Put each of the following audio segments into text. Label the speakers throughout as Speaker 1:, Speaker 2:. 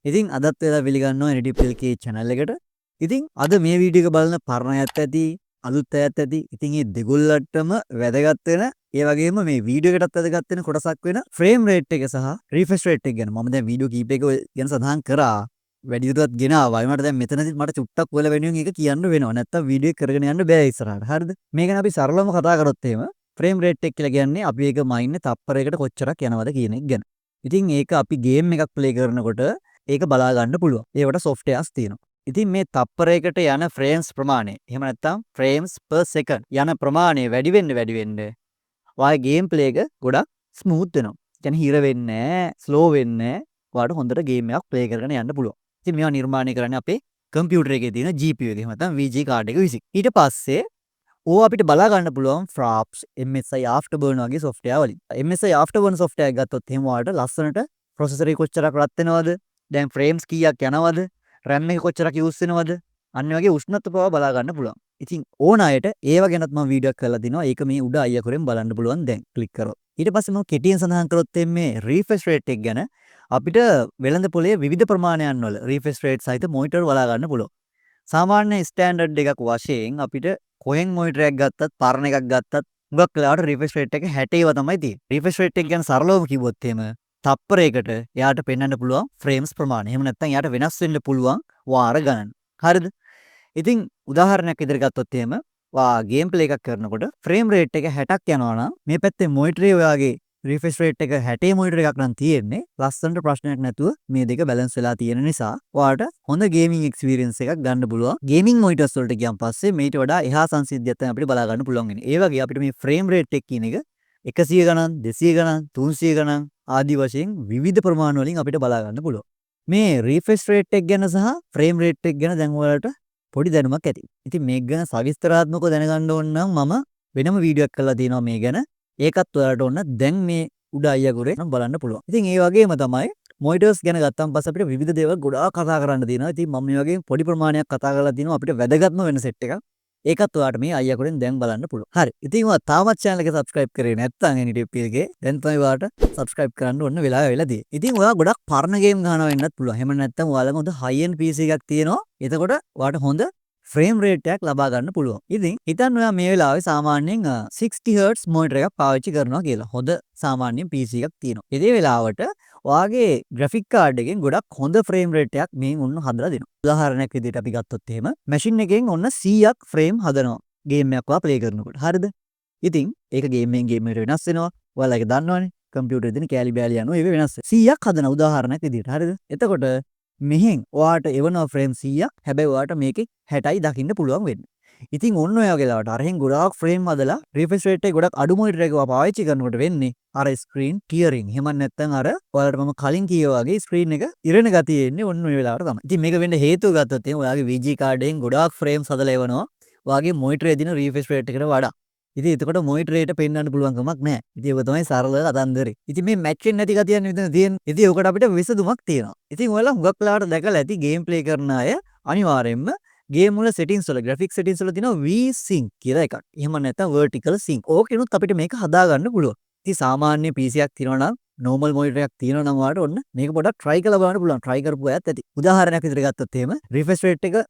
Speaker 1: ඉතින් අදත් වෙලා පිළිගන්නවා NDPLK channel එකට. ඉතින් අද මේ වීඩියෝ එක බලන පරණ අයත් ඇති, අලුත් අයත් ඇති. ඉතින් මේ දෙගොල්ලන්ටම වැදගත් වෙන, ඒ වගේම මේ වීඩියෝ එකටත් වැදගත් වෙන කොටසක් වෙන frame rate එක සහ refresh rate එක ගැන මම දැන් වීඩියෝ කීපයක ගැන සඳහන් කරා. වැඩි දුරටත් ගෙනාවා. ඒ මට දැන් මෙතනදි මට චුට්ටක් ඔයාලා වෙනුවෙන් ඒක කියන්න වෙනවා. නැත්තම් වීඩියෝ එක කරගෙන යන්න බෑ ඉස්සරහට. හරිද? මේක ගැන අපි සරලවම කතා කරොත් එහෙම frame rate එක කියලා කියන්නේ අපි ඒක මයින්නේ තප්පරයකට කොච්චරක් යනවද කියන එක ගැන. ඉතින් ඒක අපි ගේම් එකක් ප්ලේ කරනකොට ඒක බලා ගන්න පුළුවන්. ඒවට softwares තියෙනවා. ඉතින් මේ තප්පරයකට යන frames ප්‍රමාණය, එහෙම නැත්නම් frames per second යන ප්‍රමාණය වැඩි වෙන්න ඔයාගේ ගේම් ප්ලේ එක ගොඩක් ස්මූත් වෙනවා. කියන්නේ හිර වෙන්නේ නැහැ, ස්ලෝ වෙන්නේ නැහැ. ඔයාලට හොඳට ගේම් එකක් ප්ලේ කරගෙන යන්න පුළුවන්. ඉතින් මේවා නිර්මාණය කරන්නේ අපේ කම්පියුටර් එකේ තියෙන GPU එක. එහෙම නැත්නම් VG කාඩ් එක විසින්. ඊට පස්සේ ඕවා අපිට බලා ගන්න පුළුවන් Fraps, MSI Afterburn වගේ software වලින්. MSI Afterburn software එක ගත්තොත් එහෙම ඔයාලට ලස්සනට processor එක කොච්චරක් රත් වෙනවද? දැන් frames කීයක් යනවද? RAM එක කොච්චරක් use වෙනවද? අන්න වගේ උෂ්ණත්ව පවා බලා ගන්න පුළුවන්. ඉතින් ඕන අයට ඒව ගැනත් මම වීඩියෝ එකක් කරලා දිනවා. ඒක මේ උඩ අයියකරෙන් බලන්න පුළුවන් දැන් ක්ලික් කරොත්. ඊට පස්සේ මම කෙටියෙන් සඳහන් කරොත් මේ refresh rate එක ගැන අපිට වෙළඳ පොලේ විවිධ ප්‍රමාණයන් වල refresh rate සහිත monitor බලා ගන්න පුළුවන්. සාමාන්‍ය ස්ටෑන්ඩඩ් එකක් වශයෙන් අපිට කොහෙන් monitor එකක් ගත්තත් පරණ එකක් ගත්තත් හුඟක් වෙලාවට refresh rate එක 60 තමයි තියෙන්නේ. refresh rate එක ගැන සරලවම කිව්වොත් එහෙම තප්පරයකට එයාට පෙන්වන්න පුළුවන් frames ප්‍රමාණය. එහෙම නැත්නම් එයාට වෙනස් වෙන්න පුළුවන් වාර ගණන. හරිද? ඉතින් උදාහරණයක් විදිහට ගත්තොත් එහෙම වා ගේම් ප්ලේ එකක් කරනකොට frame rate එක 60ක් යනවා නම් මේ පැත්තේ monitor ඔයාගේ refresh rate එක 60 monitor එකක් නම් තියෙන්නේ. ලස්සනට ප්‍රශ්නයක් නැතුව මේ දෙක balance වෙලා තියෙන නිසා ඔයාලට හොඳ gaming experience එකක් ගන්න පුළුවන්. gaming monitors වලට ගියන් පස්සේ මේට වඩා එහා සංසිද්ධියක් තමයි අපිට බලා ගන්න පුළුවන් වෙන්නේ. ඒ වගේ අපිට මේ frame rate එක කියන එක 100 ගණන්, 200 ගණන්, 300 ගණන් ආදී වශයෙන් විවිධ ප්‍රමාණ වලින් අපිට බලා ගන්න පුළුවන්. මේ refresh rate එක ගැන සහ frame rate එක ගැන දැන් ඔයාලට පොඩි දැනුමක් ඇති. ඉතින් මේක ගැන සවිස්තරාත්මකව දැනගන්න ඕන නම් මම වෙනම වීඩියෝ එකක් කරලා තියෙනවා මේ ගැන. ඒකත් ඔයාලට ඕන දැන් මේ උඩ අයියගුරේ නම් බලන්න පුළුවන්. ඉතින් ඒ වගේම තමයි monitors ගැන ගත්තන් පස්සේ අපිට විවිධ දේවල් ගොඩාක් කතා කරන්න තියෙනවා. ඉතින් මම මේ වගේ පොඩි ප්‍රමාණයක් කතා කරලා තියෙනවා අපිට වැදගත්ම වෙන සෙට් එකක්. ඒකත් ඔයාලට මේ අයියගුරෙන් දැන් බලන්න පුළුවන්. හරි. ඉතින් ඔයා තාමත් channel එක subscribe කරේ නැත්නම් NDPLK දැන් තමයි ඔයාලට subscribe කරන්න ඕන වෙලාව වෙලා තියෙන්නේ. ඉතින් ඔයා ගොඩක් පරණ game ගහනවා වෙන්නත් පුළුවන්. එහෙම නැත්නම් ඔයාලම හොඳ high end PC එකක් තියෙනවා. එතකොට ඔයාලට හොඳ frame rate එකක් ලබා ගන්න පුළුවන්. ඉතින් හිතන්න ඔයා මේ වෙලාවේ සාමාන්‍යයෙන් 60 Hz monitor එකක් පාවිච්චි කරනවා කියලා. හොඳ සාමාන්‍ය PC එකක් තියෙනවා. ඒ වෙලාවට ඔයාගේ graphic card එකෙන් ගොඩක් හොඳ frame rate එකක් මේ උන්න හදලා දෙනවා. උදාහරණයක් විදිහට අපි ගත්තොත් එහෙම machine එකෙන් ඔන්න 100ක් frame හදනවා. game එකක් ඔයා play කරනකොට. හරිද? ඉතින් ඒක game එකෙන් game එකට වෙනස් වෙනවා. ඔයාලා ඒක දන්නවනේ. computer එකේ තියෙන කැලි බෑලි යනවා. ඒක වෙනස් වෙනවා. 100ක් හදන උදාහරණයක් විදිහට. හරිද? එතකොට මෙහෙන් ඔයාට එවනවා ෆ්‍රේම් 100ක්. හැබැයි ඔයාට මේකේ 60යි දකින්න පුළුවන් වෙන්නේ. ඉතින් ඔන්න ඔය වගේ ලාවට අරහෙන් ගොඩාක් ෆ්‍රේම් හදලා refresh rate එක ගොඩක් අඩු මොනිටර් එකක පාවිච්චි කරනකොට වෙන්නේ අර screen tearing. එහෙම නැත්නම් අර ඔයාලට මම කලින් කිව්වා වගේ screen එක ඉරෙන ගතිය එන්නේ ඔන්න ඔය වෙලාවට තමයි. ඉතින් මේක වෙන්න හේතුව ගත්තොත් එහෙනම් ඔයාගේ VG card එකෙන් ගොඩාක් frames හදලා එවනවා. ඔයාගේ මොනිටර් එකේ දින refresh rate එකට වඩා. ඉතින් එතකොට මොනිටර් එකට පෙන්වන්න පුළුවන් කමක් නැහැ. ඉතින් ඒක තමයි සරල කතන්දරේ. ඉතින් මේ මැච් වෙන්නේ නැති ගතියක් නෙවෙයි තියෙන්නේ. ඉතින් ඔකට අපිට විසඳුමක් තියෙනවා. ඉතින් ඔයාලා හුඟක් වෙලාවට දැකලා ඇති ගේම් ප්ලේ කරන අය අනිවාර්යයෙන්ම ගේම් වල settings වල graphic settings වල තියෙනවා V-Sync කියලා එකක්. එහෙම නැත්නම් vertical sync. ඕකෙනුත් අපිට මේක හදා ගන්න පුළුවන්. ඉතින් සාමාන්‍ය PC එකක් තියෙනවා නම් normal monitor එකක් තියෙනවා නම් ඔයාලට ඔන්න මේක පොඩ්ඩක් try කරලා බලන්න පුළුවන්. try කරපු අයත් ඇති. උදාහරණයක් විදිහට ගත්තොත් එහෙම refresh rate එක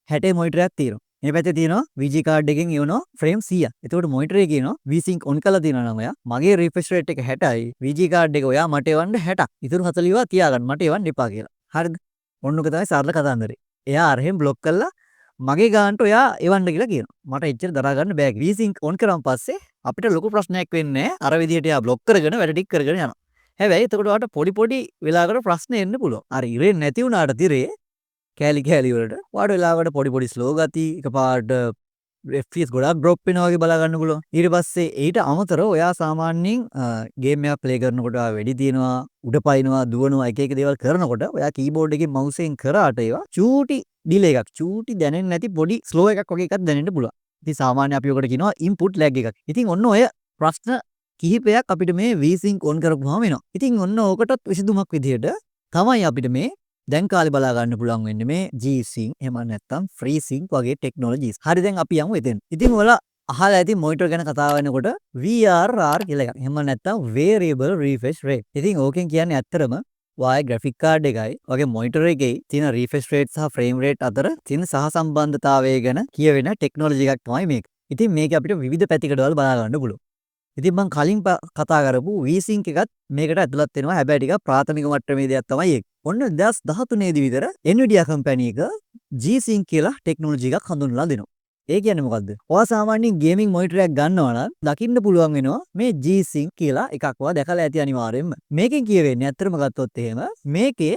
Speaker 1: 60 monitor එකක් තියෙනවා. මේ පැත්තේ තියෙනවා VG card එකෙන් එවනවා frame 100ක්. එතකොට monitor එකේ කියනවා V-Sync on කරලා තියෙනවා නම් ඔයා මගේ refresh rate එක 60යි. VG card එක ඔයා මට එවන්න 60ක්. ඉතුරු 40ව තියාගන්න මට එවන්න එපා කියලා. හරිද? ඔන්න ඔක තමයි සරල කතන්දරේ. එයා අරහෙන් block කරලා මගේ ගානට ඔයා එවන්න කියලා කියනවා. මට එච්චර දරා ගන්න බෑ. V-Sync on කරාන් පස්සේ අපිට ලොකු ප්‍රශ්නයක් වෙන්නේ නැහැ. අර විදියට එයා block කරගෙන වැඩ ටික කරගෙන යනවා. හැබැයි එතකොට ඔයාට පොඩි වෙලාවකට ප්‍රශ්න එන්න පුළුවන්. අර ඉරෙන් නැති වුණාට තිරේ කෑලි වලට වාඩ වෙලාවට පොඩි ස්ලෝ ගති එකපාරට FPS ගොඩක් ඩ්‍රොප් වෙනවා වගේ බලා ගන්න පුළුවන්. ඊට පස්සේ ඊට අමතරව ඔයා සාමාන්‍යයෙන් ගේම් එකක් ප්ලේ කරනකොට ඔයා වෙඩි තියනවා, උඩ පයින්නවා, දුවනවා එක දේවල් කරනකොට ඔයා කීබෝඩ් එකේ mouse එකෙන් කරාට ඒවා චූටි ඩිලේ එකක්, චූටි දැනෙන්නේ නැති පොඩි ස්ලෝ එකක් වගේ එකක් දැනෙන්න පුළුවන්. ඉතින් සාමාන්‍ය අපි ඔකට කියනවා input lag එකක්. ඉතින් ඔන්න ඔය ප්‍රශ්න කිහිපයක් අපිට මේ V-Sync on කරපුවාම එනවා. ඉතින් ඔන්න ඕකටත් විසඳුමක් විදියට තමයි අපිට මේ දැන් කාලේ බලා ගන්න පුළුවන් වෙන්නේ මේ G-Sync එහෙම නැත්නම් FreeSync වගේ ටෙක්නොලොජිස්. හරි දැන් අපි යමු එතෙන්. ඉතින් ඔයාලා අහලා ඇති මොනිටර් ගැන කතා වෙනකොට VRR කියලා එකක්. එහෙම නැත්නම් variable refresh rate. ඉතින් ඕකෙන් කියන්නේ ඇත්තටම වාගේ ග්‍රැෆික් කාඩ් එකයි වගේ මොනිටර් එකේ තියෙන රිෆ්‍රෙෂ් රේට් සහ ෆ්‍රේම් රේට් අතර තියෙන සහසම්බන්ධතාවය ගැන කියවෙන ටෙක්නොලොජි එකක් තමයි මේක. ඉතින් මේක අපිට විවිධ පැතිකඩවල බලා ගන්න පුළුවන්. ඉතින් මම කලින් කතා කරපු V-Sync එකත් මේකට ඇතුළත් වෙනවා. හැබැයි ටිකක් ප්‍රාථමික මට්ටමේ දෙයක් තමයි ඒක. ඔන්න 2013 දී විතර Nvidia කම්පැනි එක G-Sync කියලා ටෙක්නොලොජි එකක් හඳුන්වලා දෙනවා. ඒ කියන්නේ මොකද්ද? ඔයා සාමාන්‍යයෙන් ගේමින් මොනිටර් එකක් ගන්නවා නම් දකින්න පුළුවන් වෙනවා මේ G-Sync කියලා එකක් ඔයා දැකලා ඇති අනිවාර්යෙන්ම. මේකෙන් කියවෙන්නේ ඇත්තටම ගත්තොත් එහෙම මේකේ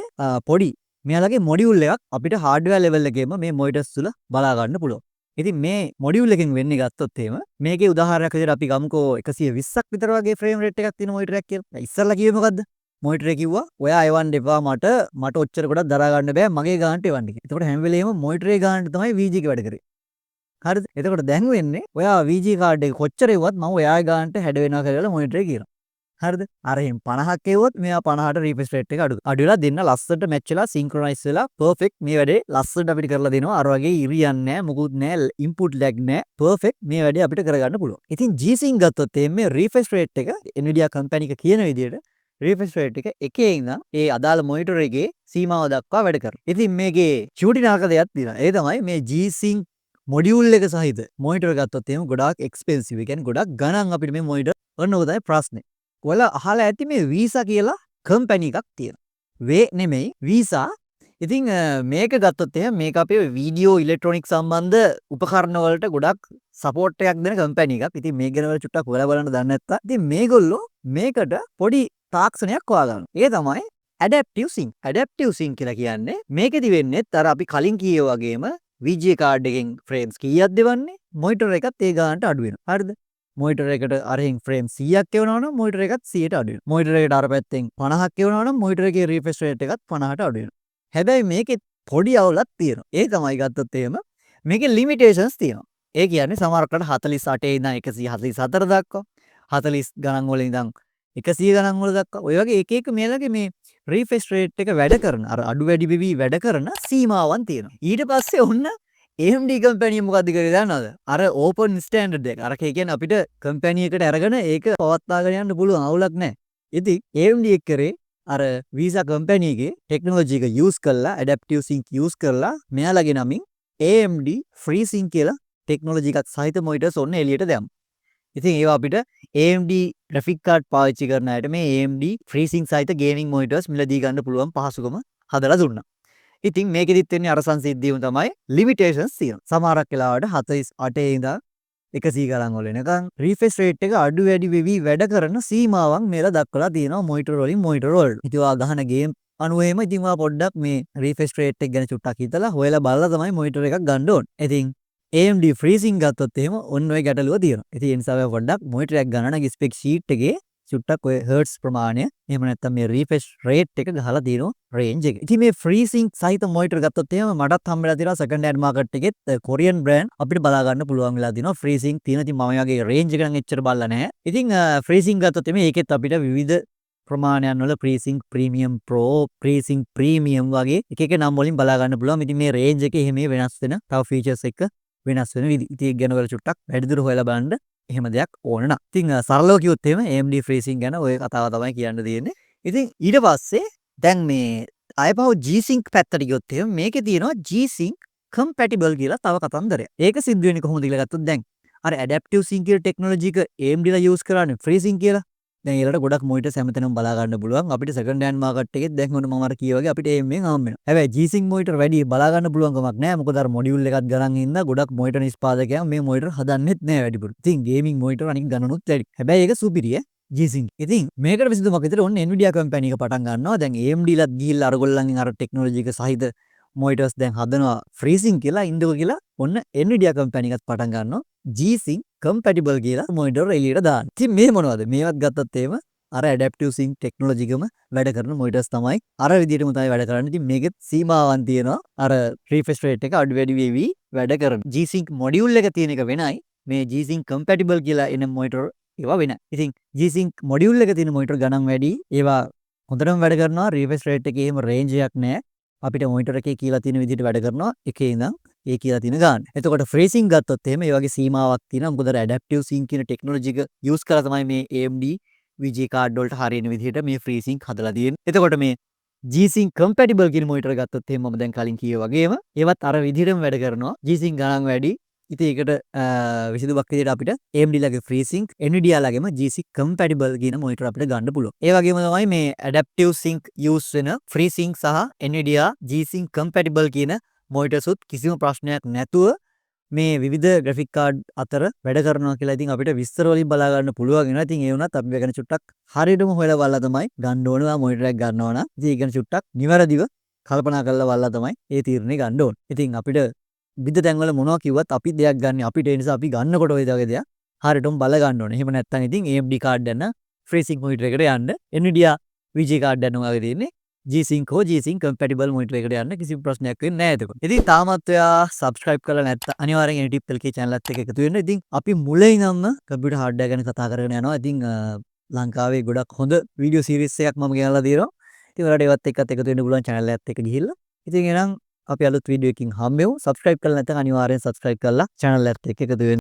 Speaker 1: පොඩි මෙයාලගේ මොඩියුල් එකක් අපිට හાર્ඩ්වෙයාර් ලෙවල් එකේම මේ මොනිටර්ස් තුල බලා ගන්න පුළුවන්. ඉතින් මේ මොඩියුල් එකෙන් වෙන්නේ ගත්තොත් එහෙම මේකේ උදාහරණයක් විදිහට අපි ගමුකෝ 120ක් විතර වගේ ෆ්‍රේම් රේට් එකක් තියෙන මොනිටර් එකක් කියලා. ඉස්සල්ලා කිව්වේ මොකද්ද? මොනිටර් එක කිව්වා ඔයා එවන්න එපා මට ඔච්චර ගොඩක් දරා ගන්න බෑ මගේ ගානට එවන්න කියලා. එතකොට හැම වෙලේම මොනිටරේ ගානට තමයි VG එක වැඩ කරේ. හරිද? එතකොට දැන් වෙන්නේ ඔයා VG කාඩ් එක කොච්චර එවුවත් මම ඔයාගේ ගානට හැඩ වෙනවා කියලා මොනිටරේ කියනවා. හරිද? අර එහෙන් 50ක් එවුවොත් මෙයා 50ට රිෆ්‍රෙෂ් රේට් එක අඩු වෙලා දෙන්න ලස්සනට මැච් වෙලා සින්ක්‍රොනයිස් වෙලා පර්ෆෙක්ට් මේ වැඩේ ලස්සනට අපිට කරලා දෙනවා. අර වගේ ඉරියන්නේ නැහැ, මුකුත් නැහැ, ඉන්පුට් ලැග් නැහැ. පර්ෆෙක්ට් මේ වැඩේ අපිට කරගන්න පුළුවන්. ඉතින් G-Sync ගත්තොත් මේ රිෆ්‍රෙෂ් රේට් එක Nvidia කම්පැනි එක කියන විදිහට රිෆ්‍රෙෂ් රේට් එක එකේ ඉඳන් ඒ අදාළ මොනිටර් එකේ සීමාව දක්වා වැඩ කරනවා. ඉතින් මේකේ චූටි නාක දෙයක් තියෙනවා. ඒ තමයි මේ G-Sync මොඩියුල් එක සහිත මොනිටර් ගත්තොත් එහෙම ගොඩාක් එක්ස්පෙන්සිව්. ඒ කියන්නේ ගොඩක් ගණන් අපිට මේ මොනිටර් ඔන්න ඔක තමයි ප්‍රශ්නේ. ඔයාලා අහලා ඇති මේ වීසා කියලා කම්පැනි එකක් තියෙනවා. වේ නෙමෙයි වීසා. ඉතින් මේක ගත්තොත් එහෙම මේක අපේ වීඩියෝ ඉලෙක්ට්‍රොනික සම්බන්ධ උපකරණ වලට ගොඩක් සපෝට් එකක් දෙන කම්පැනි එකක්. ඉතින් මේ ගැන වල චුට්ටක් හොයලා බලන්න දන්නේ නැත්නම් ඉතින් මේගොල්ලෝ මේකට පොඩි තාක්ෂණයක් හොයාගන්නවා. ඒ තමයි ඇඩැප්ටිව් සින්ක්. ඇඩැප්ටිව් සින්ක් කියලා කියන්නේ මේකෙදි වෙන්නේ අර අපි කලින් කියේ වගේම VGA කාඩ් එකෙන් ෆ්‍රේම්ස් කීයක් දෙවන්නේ මොනිටර් එකත් ඒ ගානට අඩු වෙනවා. හරිද? මොනිටර් එකට අරෙන් ෆ්‍රේම් 100ක් එවනවා නම් මොනිටර් එකත් 100ට අඩු වෙනවා. මොනිටර් එකට අර පැත්තෙන් 50ක් එවනවා නම් මොනිටර් එකේ රිෆ්‍රෙෂ් රේට් එකත් 50ට අඩු වෙනවා. හැබැයි මේකේ පොඩි අවුලක් තියෙනවා. ඒ තමයි ගත්තොත් එහෙම මේකේ ලිමිටේෂන්ස් තියෙනවා. ඒ කියන්නේ සමහරකට 48 ඉඳන් 144 දක්වා 40 ගණන් වල ඉඳන් 100 ගණන් වල දක්වා ඔය වගේ එක එක මේලගේ මේ රිෆ්‍රෙෂ් රේට් එක වැඩ කරන අර අඩු වැඩි වෙවි වැඩ කරන සීමාවන් තියෙනවා. ඊට පස්සේ ඔන්න AMD කම්පැනි මොකක්ද කරේ දන්නවද? අර ඕපන් ස්ටෑන්ඩඩ් එක. අර කියන්නේ අපිට කම්පැනි එකට අරගෙන ඒක පවත්වාගෙන යන්න පුළුවන් අවුලක් නැහැ. ඉතින් AMD එක කරේ අර වීසා කම්පැනි එකේ ටෙක්නොලොජි එක යූස් කරලා ඇඩැප්ටිව් සින්ක් යූස් කරලා මෙයාලගේ නමින් AMD FreeSync කියලා ටෙක්නොලොජි එකක් සහිත මොනිටර්ස් ඔන්න එළියට දැම්මා. ඉතින් ඒවා අපිට AMD ග්‍රැෆික් කාඩ් පාවිච්චි කරන අයට මේ AMD FreeSync සහිත ගේමින් මොනිටර්ස් මිලදී ගන්න පුළුවන් පහසුකම හදලා දුන්නා. ඉතින් මේකෙදිත් වෙන්නේ අර සංසිද්ධියම තමයි ලිමිටේෂන්ස් තියෙනවා. සමහරක් වෙලාවට 48 ඉඳන් 100 ගණන් වල එනකන් රිෆ්‍රෙෂ් රේට් එක අඩු වැඩි වෙවි වැඩ කරන සීමාවන් මේලා දක්වලා තියෙනවා මොනිටර් වලින් මොනිටර් වලට. ඉතින් ඔයා ගහන ගේම් අනුව එහෙම ඉතින් ඔයා පොඩ්ඩක් මේ රිෆ්‍රෙෂ් රේට් එක ගැන චුට්ටක් හිතලා හොයලා බලලා තමයි මොනිටර් එකක් ගන්න ඕනේ. ඉතින් AMD FreeSync ගත්තොත් එහෙම ඔන්න ඔය ගැටලුව තියෙනවා. ඉතින් ඒ නිසා ඔයා පොඩ්ඩක් මොනිටර් එකක් ගන්න නම් ස්පෙක් ෂීට් එකේ චුට්ටක් ඔය හර්ට්ස් ප්‍රමාණය එහෙම නැත්නම් මේ රිෆ්‍රෙෂ් රේට් එක ගහලා තියෙනවා රේන්ජ් එක. ඉතින් මේ FreeSync සහිත මොනිටර් ගත්තොත් එහෙම මටත් හම්බෙලා තියෙනවා සෙකන්ඩ් හෑන්ඩ් මාකට් එකෙත් කොරියන් බ්‍රෑන්ඩ් අපිට බලා ගන්න පුළුවන් වෙලා තියෙනවා FreeSync තියෙන. ඉතින් මම වගේ රේන්ජ් එක නම් එච්චර බලලා නැහැ. ඉතින් FreeSync ගත්තොත් එහෙම ඒකෙත් අපිට විවිධ ප්‍රමාණයන් වල FreeSync Premium Pro, FreeSync Premium වගේ එක එක නම් වලින් බලා ගන්න පුළුවන්. ඉතින් මේ රේන්ජ් එකේ එහෙම වෙනස් වෙන තව ෆීචර්ස් එක වෙනස් වෙන විදි. ඉතින් ඒක ගැන වල චුට්ටක් වැඩිදුර හොයලා බලන්න එහෙම දෙයක් ඕන නම්. ඉතින් සරලව කිව්වොත් එහෙම AMD FreeSync ගැන ඔය කතාව තමයි කියන්න තියෙන්නේ. ඉතින් ඊට පස්සේ දැන් මේ අයපහුව G-Sync පැත්තට ගියොත් එහෙම මේකේ තියෙනවා G-Sync compatible කියලා තව කතන්දරයක්. ඒක සිද්ධ වෙන්නේ කොහොමද කියලා ගත්තොත් දැන් අර adaptive sync කියලා ටෙක්නොලොජි එක AMD ලා යූස් කරන්නේ FreeSync කියලා. දැන් ඒලට ගොඩක් මොනිටර්ස් හැමතැනම බලා ගන්න පුළුවන්. අපිට සෙකන්ඩ් හෑන්ඩ් මාකට් එකෙත් දැන් ඔන්න මම අර කියා වගේ අපිට AMD හම් වෙනවා. හැබැයි G-Sync මොනිටර් වැඩි බලා ගන්න පුළුවන් කමක් නැහැ. මොකද අර මොඩියුල් එකක් ගණන් ඉඳලා ගොඩක් මොනිටර් නිෂ්පාදකයන් මේ මොනිටර් හදන්නෙත් නැහැ වැඩිපුර. ඉතින් ගේමින් මොනිටර් අනික ගණනුත් වැඩි. හැබැයි ඒක සුපිරිය G-Sync. ඉතින් මේකට විසඳුමක් විතර ඔන්න Nvidia කම්පැනි එක පටන් ගන්නවා. දැන් AMD ලත් ගිහිල්ලා අරගොල්ලන්ගෙන් අර ටෙක්නොලොජි එක සහිත මොනිටර්ස් දැන් හදනවා FreeSync කියලා ඉන්දෝ කියලා ඔන්න Nvidia කම්පැනි එකත් පටන් ගන්නවා G-Sync compatible කියලා මොනිටර් එළියට දාන්න. ඉතින් මේ මොනවද? මේවත් ගත්තත් එහෙම අර ඇඩැප්ටිව් සින්ක් ටෙක්නොලොජි එකම වැඩ කරන මොනිටර්ස් තමයි අර විදිහටම තමයි වැඩ කරන්නේ. ඉතින් මේකෙත් සීමාවන් තියෙනවා. අර රිෆ්‍රෙෂ් රේට් එක අඩු වැඩි වෙවි වැඩ කරන. G-Sync මොඩියුල් එක තියෙන එක වෙනයි. මේ G-Sync compatible කියලා එන මොනිටර් ඒවා වෙනයි. ඉතින් G-Sync මොඩියුල් එක තියෙන මොනිටර් ගණන් වැඩි. ඒවා හොඳටම වැඩ කරනවා. රිෆ්‍රෙෂ් රේට් එකේ එහෙම රේන්ජ් එකක් නැහැ. අපිට මොනිටර් එකේ කියලා තියෙන විදිහට වැඩ කරනවා. එකේ ඉඳන් ඒ කියලා තියෙන ගාන. එතකොට FreeSync ගත්තොත් එහෙම ඒ වගේ සීමාවක් තියෙනවා. මොකද ඇඩැප්ටිව් සින්ක් කියන ටෙක්නොලොජි එක යූස් කරලා තමයි මේ AMD VGA කාඩ් වලට හරියන විදිහට මේ FreeSync හදලා තියෙන්නේ. එතකොට මේ G-Sync compatible කියන මොනිටර් ගත්තොත් එහෙනම් මම දැන් කලින් කිව්වා වගේම ඒවත් අර විදිහටම වැඩ කරනවා. G-Sync ගණන් වැඩි. ඉතින් ඒකට විසඳුමක් විදිහට අපිට AMD ලගේ FreeSync, Nvidia ලගේම G-Sync compatible කියන මොනිටර් අපිට ගන්න පුළුවන්. ඒ වගේම තමයි මේ adaptive sync use වෙන FreeSync සහ Nvidia G-Sync compatible කියන මොනිටර්ස් උත් කිසිම ප්‍රශ්නයක් නැතුව මේ විවිධ ග්‍රැෆික් කාඩ් අතර වැඩ කරනවා කියලා ඉතින් අපිට විස්තර වලින් බලා ගන්න පුළුවන් වෙනවා. ඉතින් ඒ වුණත් අපි මේක ගැන චුට්ටක් හරියටම හොයලා බලලා තමයි ගන්න ඕනේ. මොනිටර් එකක් ගන්නවා නම් ඉතින් ඒක ගැන චුට්ටක් නිවැරදිව කල්පනා කරලා බලලා තමයි ඒ තීරණය ගන්න ඕනේ. ඉතින් අපිට විවිධ තැන්වල මොනවා කිව්වත් අපි දෙයක් ගන්න අපිට ඒ නිසා අපි ගන්නකොට ඔය වගේ දෙයක් හරියටම බල ගන්න ඕනේ. එහෙම නැත්නම් ඉතින් AMD කාඩ් යන FreeSync මොනිටර් එකට යන්න Nvidia VGA කාඩ් යනවා වගේ තියෙන්නේ. G-Sync හෝ G-Sync compatible මොනිටර් එකට යන්න කිසිම ප්‍රශ්නයක් වෙන්නේ නැහැ එතකොට. ඉතින් තාමත් ඔයා subscribe කරලා නැත්නම් අනිවාර්යෙන් NTP LK channel එකත් එක්ක එකතු වෙන්න. ඉතින් අපි මුලින් ඉඳන්ම computer hardware ගැන කතා කරගෙන යනවා. ඉතින් ලංකාවේ ගොඩක් හොඳ වීඩියෝ සීරීස් එකක් මම ගෙනල්ලා තියෙනවා. ඉතින් ඔයාලට ඒවත් එක්කත් එකතු වෙන්න පුළුවන් channel එකත් එක්ක ගිහිල්ලා. ඉතින් එහෙනම් අපි අලුත් වීඩියෝ එකකින් හම්බෙමු. subscribe කරලා නැත්නම් අනිවාර්යෙන් subscribe කරලා channel එකත් එක්ක එකතු වෙන්න.